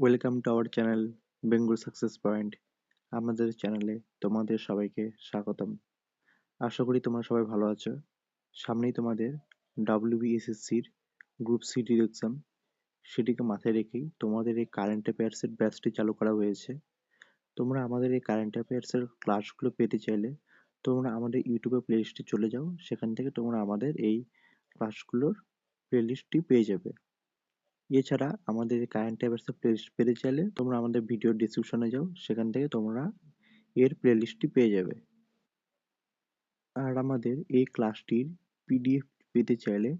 Welcome to our channel Bengal success point. আমাদের চ্যানেলে তোমাদের সবাইকে স্বাগতম। আশা করি তোমরা সবাই ভালো আছো। সামনেই তোমাদের WBSSCর গ্রুপ সি ডির এক্সাম, সেটিকে মাথায় রেখেই তোমাদের এই কারেন্ট অ্যাফেয়ার্সের ব্যাচটি চালু করা হয়েছে। তোমরা আমাদের এই কারেন্ট অ্যাফেয়ার্সের ক্লাসগুলো পেতে চাইলে তোমরা আমাদের ইউটিউবে প্লেলিস্টে চলে যাও, সেখান থেকে তোমরা আমাদের এই ক্লাসগুলোর প্লেলিস্টটি পেয়ে যাবে। এছাড়া আমাদের কারেন্ট অ্যাফেয়ার্সের প্লেলিস্ট পেতে চাইলে তোমরা আমাদের ভিডিও ডিসক্রিপশনে যাও, সেখান থেকে তোমরা এর প্লেলিস্টটি পেয়ে যাবে। আর আমাদের এই ক্লাসটির পিডিএফ পেতে চাইলে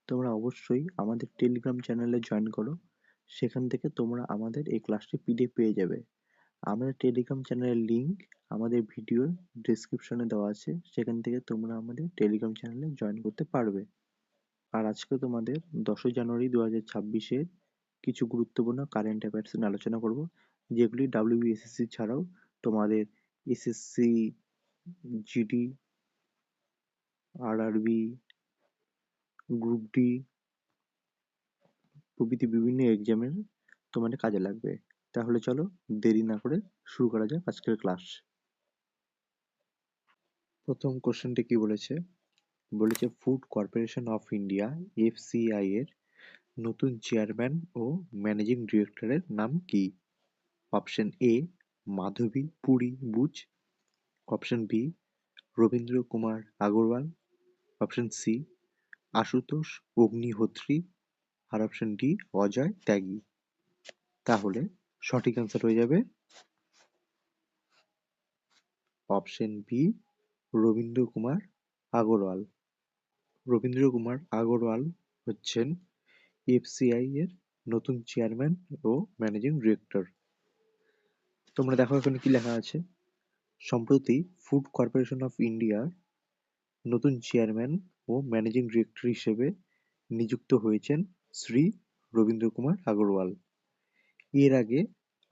তোমরা অবশ্যই আমাদের টেলিগ্রাম চ্যানেলে জয়েন করো, সেখান থেকে তোমরা আমাদের এই ক্লাসটি পিডিএফ পেয়ে যাবে। আমাদের টেলিগ্রাম চ্যানেলের লিঙ্ক আমাদের ভিডিওর ডেসক্রিপশনে দেওয়া আছে, সেখান থেকে তোমরা আমাদের টেলিগ্রাম চ্যানেলে জয়েন করতে পারবে। আর আজকে তোমাদের 10ই জানুয়ারি 2026-এর কিছু গুরুত্বপূর্ণ কারেন্ট অ্যাফেয়ার্স নিয়ে আলোচনা করব, যেগুলি WBSSC ছাড়াও তোমাদের SSC, GD, RRB, group D প্রভৃতি বিভিন্ন এক্সামের তোমাদের কাজে লাগবে। তাহলে চলো দেরি না করে শুরু করা যাক আজকের ক্লাস। প্রথম কোশ্চেনটি কি বলেছে? বলেছে Food Corporation of India FCI এর নতুন চেয়ারম্যান ও ম্যানেজিং ডিরেক্টরের নাম কি? Option A Madhabi Puri Buch, option B Ravindra Kumar Agarwal, option C Ashutosh Agnihotri, আর অপশন ডি অজয় ত্যাগী। তাহলে সঠিক অ্যান্সার হয়ে যাবে অপশন বি রবীন্দ্র কুমার আগরওয়াল। রবীন্দ্র কুমার আগরওয়াল হচ্ছেন FCI এর নতুন চেয়ারম্যান ও ম্যানেজিং ডিরেক্টর। তোমরা দেখো এখানে কি লেখা আছে। সম্প্রতি ফুড কর্পোরেশন অফ ইন্ডিয়ার নতুন চেয়ারম্যান ও ম্যানেজিং ডিরেক্টর হিসেবে নিযুক্ত হয়েছেন শ্রী রবীন্দ্র কুমার আগরওয়াল। এর আগে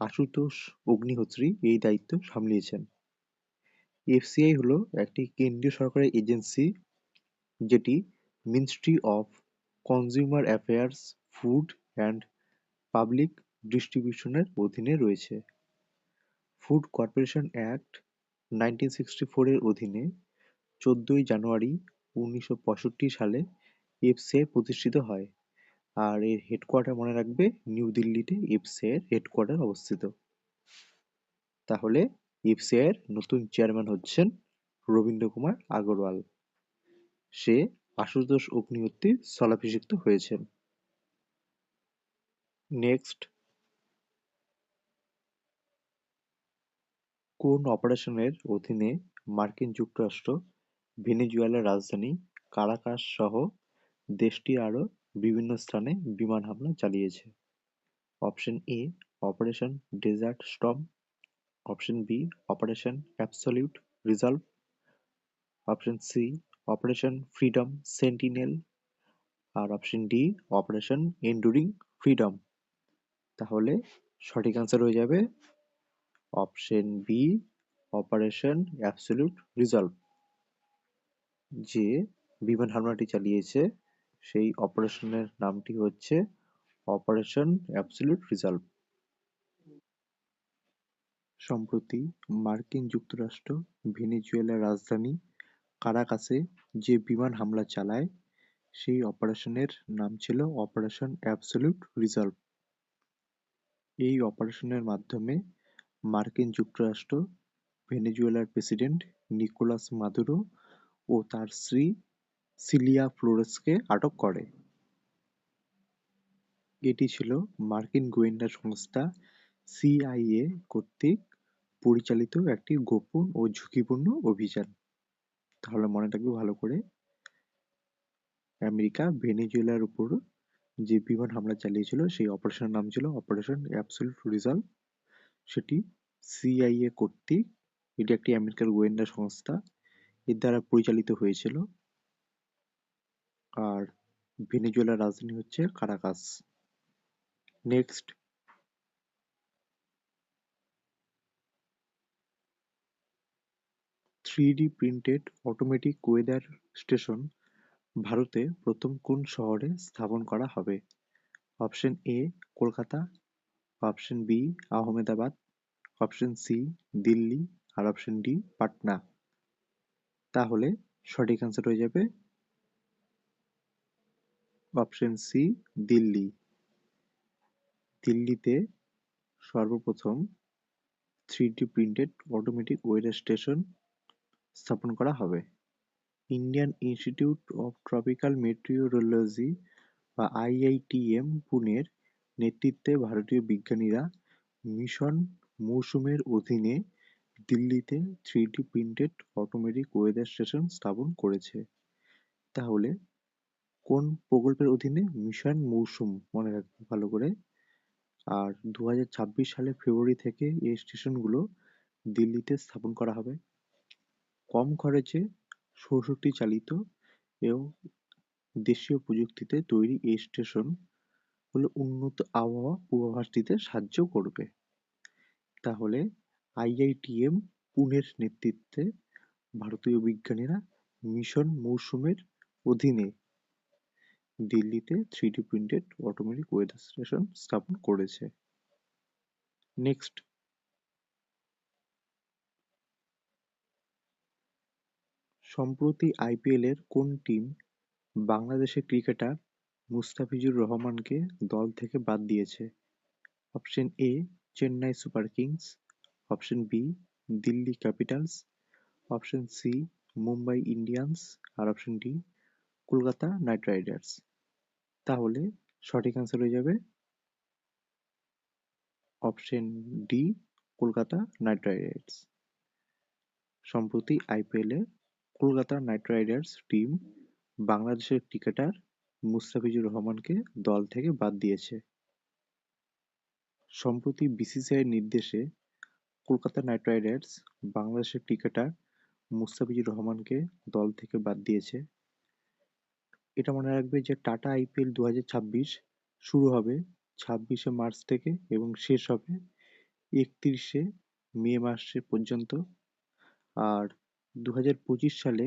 আশুতোষ অগ্নিহোত্রী এই দায়িত্ব সামলিয়েছেন। FCI হলো একটি কেন্দ্রীয় সরকারের এজেন্সি, যেটি ministry of consumer affairs, food and public ডিস্ট্রিবিউশনের অধীনে রয়েছে। ফুড কর্পোরেশন অ্যাক্ট 1964 এর অধীনে 14ই জানুয়ারি 1965 সালে FCI প্রতিষ্ঠিত হয়। আর এর হেডকোয়ার্টার মনে রাখবে নিউ দিল্লিতে FCI এর হেডকোয়ার্টার অবস্থিত। তাহলে FCI এর নতুন চেয়ারম্যান হচ্ছেন রবীন্দ্র কুমার আগরওয়াল। সে আশুতোষ অগ্নিহোত্রীর স্থলাভিষিক্ত হয়েছেন। নেক্সট, কোন অপারেশনের অধীনে মার্কিন যুক্তরাষ্ট্র ভেনেজুয়েলার রাজধানী কারাকাস সহ দেশটির আরও বিভিন্ন স্থানে বিমান হামলা চালিয়েছে? Option A Operation Desert Storm, option B Operation Absolute Resolve, option C Operation Freedom Sentinel, আর option D Operation Enduring Freedom. তাহলে সঠিক অ্যান্সার হয়ে যাবে option B Operation Absolute Resolve. যে বিমান হামলাটি চালিয়েছে সেই অপারেশনের নামটি হচ্ছে অপারেশন অ্যাবসলিউট রিজলভ। সম্প্রতি মার্কিন যুক্তরাষ্ট্র ভেনেজুয়েলার রাজধানী কারাকাসে যে বিমান হামলা চালায় সেই অপারেশনের নাম ছিল অপারেশন অ্যাবসলিউট রিজলভ। এই অপারেশনের মাধ্যমে মার্কিন যুক্তরাষ্ট্র ভেনেজুয়েলার প্রেসিডেন্ট নিকোলাস মাদুরো ও তার স্ত্রী সিলিয়া ফ্লোরেসকে আটক করে। এটি ছিল মার্কিন গোয়েন্দা সংস্থা CIA কর্তৃক পরিচালিত একটি গোপন ও ঝুঁকিপূর্ণ অভিযান। তাহলে মনে রাখবে ভালো করে, আমেরিকা ভেনেজুয়েলার উপর যে বিমান হামলা চালিয়েছিল সেই অপারেশনের নাম ছিল অপারেশন অ্যাবসলিউট রিজলভ। সেটি CIA কর্তৃক, এটি একটি আমেরিকার গোয়েন্দা সংস্থা, এর দ্বারা পরিচালিত হয়েছিল। আর ভেনেজুয়েলার রাজধানী হচ্ছে Caracas. Next, 3D printed automatic weather station ভারতে প্রথম কোন শহরে স্থাপন করা হবে? Option A Kolkata, option B Ahmedabad, option C Delhi, আর অপশন ডি পাটনা। তাহলে সঠিক অ্যান্সার হয়ে যাবে অপশন সি দিল্লি। দিল্লিতে সর্বপ্রথম 3D printed automatic weather station স্থাপন করা হবে। Indian institute of tropical meteorology বা IITM পুনের নেতৃত্বে ভারতীয় বিজ্ঞানীরা মিশন মৌসুমের অধীনে দিল্লিতে 3D printed automatic weather station স্থাপন করেছে। তাহলে কোন প্রকল্পের অধীনে? মিশন মৌসুম, মনে রাখবে ভালো করে। আর 2026 সালের ফেব্রুয়ারি থেকে এই স্টেশনগুলো দিল্লিতে স্থাপন করা হবে। কম খরচে সৌরশক্তি চালিত এবং দেশীয় প্রযুক্তিতে তৈরি এই স্টেশন হলো উন্নত আবহাওয়া পূর্বাভাস দিতে সাহায্য করবে। তাহলে IITM পুনের নেতৃত্বে ভারতীয় বিজ্ঞানীরা মিশন মৌসুমের অধীনে দিল্লিতে 3D printed automatic weather station স্থাপন করেছে। নেক্সট, সম্প্রতি IPL এর কোন টিম বাংলাদেশের ক্রিকেটার মুস্তাফিজুর রহমানকে দল থেকে বাদ দিয়েছে? Option A Chennai Super Kings, option B Delhi Capitals, option C Mumbai Indians, আর option D Kolkata Knight Riders. তাহলে সঠিক অ্যান্সার হয়ে যাবে option D Kolkata Knight Riders. সম্প্রতি IPL এ কলকাতা নাইট রাইডার্স টিম বাংলাদেশের ক্রিকেটার মুস্তাফিজুর রহমানকে দল থেকে বাদ দিয়েছে। সম্প্রতি BCCI নির্দেশে কলকাতা নাইট রাইডার্স বাংলাদেশের ক্রিকেটার মুস্তাফিজুর রহমানকে দল থেকে বাদ দিয়েছে। এটা মনে রাখবে যে টাটা IPL 2026 শুরু হবে 26শে মার্চ থেকে এবং শেষ হবে 31শে মে মাসে পর্যন্ত। আর 2025 সালে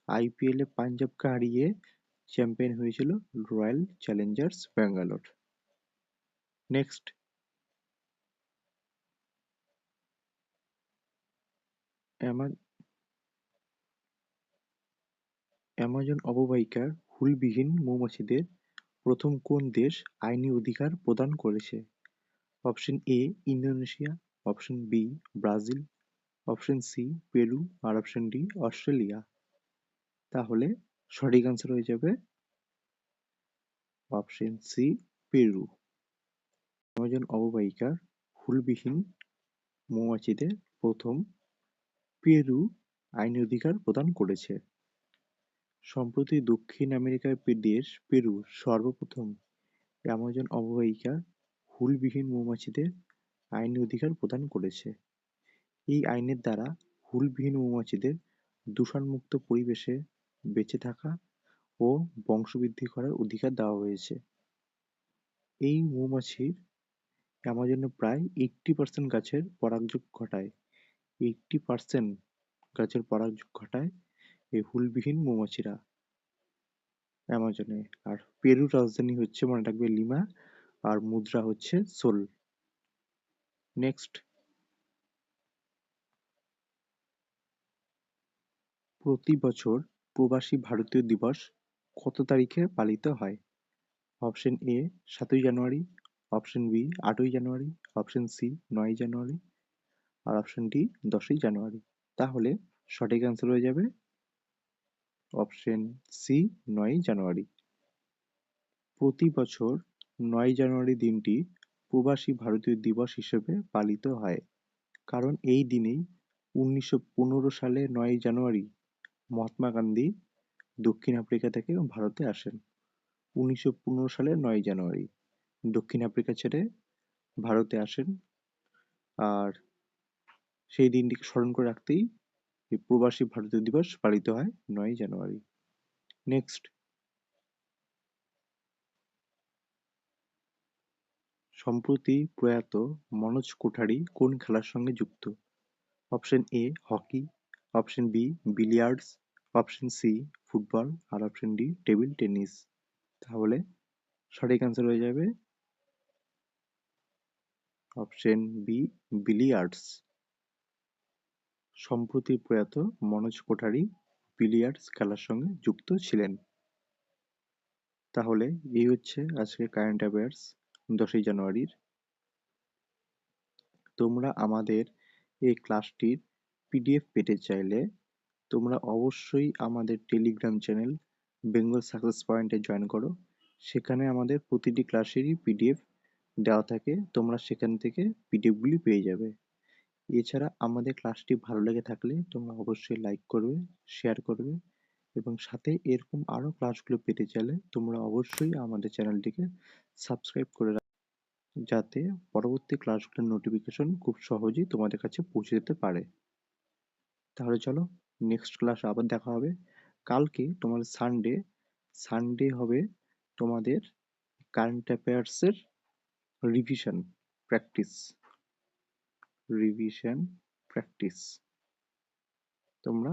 IPL এ পাঞ্জাবকে হারিয়ে চ্যাম্পিয়ন হয়েছিল Royal Challengers Bangalore. Next, Amazon অববাহিকার হুলবিহীন মৌমাছিদের প্রথম কোন দেশ আইনি অধিকার প্রদান করেছে? Option A Indonesia, option B Brazil, option C Peru, আর অপশন ডি অস্ট্রেলিয়া। তাহলে সঠিক অ্যান্সার হয়ে যাবে অপশন সি পেরু। অ্যামাজন অববাহিকার হুলবিহীন মৌমাছিদের প্রথম পেরু আইনি অধিকার প্রদান করেছে। সম্প্রতি দক্ষিণ আমেরিকার দেশ পেরু সর্বপ্রথম অ্যামাজন অববাহিকার হুলবিহীন মৌমাছিদের আইনি অধিকার প্রদান করেছে। এই আইনের দ্বারা হুলবিহীন মৌমাছিদের দূষণমুক্ত পরিবেশে বেঁচে থাকা ও বংশবৃদ্ধি করার অধিকার দেওয়া হয়েছে। এই মৌমাছির অ্যামাজনে প্রায় 80% গাছের পরাগযোগ ঘটায়। 80% গাছের পরাগযোগ ঘটায় এই হুলবিহীন মৌমাছিরা অ্যামাজনে। আর পেরুর রাজধানী হচ্ছে, মনে রাখবে, লিমা, আর মুদ্রা হচ্ছে সোল। নেক্সট, প্রতি বছর প্রবাসী ভারতীয় দিবস কত তারিখে পালিত হয়? অপশন এ 7ই জানুয়ারি, অপশন বি 8ই জানুয়ারি, অপশন সি 9ই জানুয়ারি, আর অপশন ডি 10ই জানুয়ারি। তাহলে সঠিক অ্যান্সার হয়ে যাবে অপশন সি 9ই জানুয়ারি। প্রতি বছর 9 জানুয়ারি দিনটি প্রবাসী ভারতীয় দিবস হিসেবে পালিত হয়, কারণ এই দিনেই 1915 সালে 9 জানুয়ারি মহাত্মা গান্ধী দক্ষিণ আফ্রিকা থেকে ভারতে আসেন। 1915 সালের 9 জানুয়ারি দক্ষিণ আফ্রিকা ছেড়ে ভারতে আসেন। আর সেই দিনটিকে স্মরণ করে রাখতেই এই প্রবাসী ভারতীয় দিবস পালিত হয় 9 জানুয়ারি। নেক্সট, সম্প্রতি প্রয়াত মনোজ কোঠারি কোন খেলার সঙ্গে যুক্ত? Option A hockey, option B billiards, option C football, আর অপশন ডি টেবিল টেনিস। তাহলে সঠিক অ্যান্সার হয়ে যাবে অপশন বি বিলিয়ার্ডস। সম্প্রতি প্রয়াত মনোজ কোঠারি বিলিয়ার্ডস খেলার সঙ্গে যুক্ত ছিলেন। তাহলে এই হচ্ছে আজকে কারেন্ট অ্যাফেয়ার্স 10ই জানুয়ারির। তোমরা আমাদের এই ক্লাসটির পিডিএফ পেতে চাইলে তোমরা অবশ্যই আমাদের টেলিগ্রাম চ্যানেল বেঙ্গল সাকসেস পয়েন্টে জয়েন করো। সেখানে আমাদের প্রতিটি ক্লাসেরই পিডিএফ দেওয়া থাকে, তোমরা সেখান থেকে পিডিএফগুলি পেয়ে যাবে। এছাড়া আমাদের ক্লাসটি ভালো লেগে থাকলে তোমরা অবশ্যই লাইক করবে, শেয়ার করবে এবং সাথে এরকম আরও ক্লাসগুলো পেতে চাইলে তোমরা অবশ্যই আমাদের চ্যানেলটিকে সাবস্ক্রাইব করে রাখবে, যাতে পরবর্তী ক্লাসগুলোর নোটিফিকেশন খুব সহজেই তোমাদের কাছে পৌঁছে যেতে পারে। তাহলে চলো, নেক্সট ক্লাসে আবার দেখা হবে। কালকে তোমাদের সানডে হবে তোমাদের কারেন্ট অ্যাফেয়ার্সের রিভিশন প্র্যাকটিস। তোমরা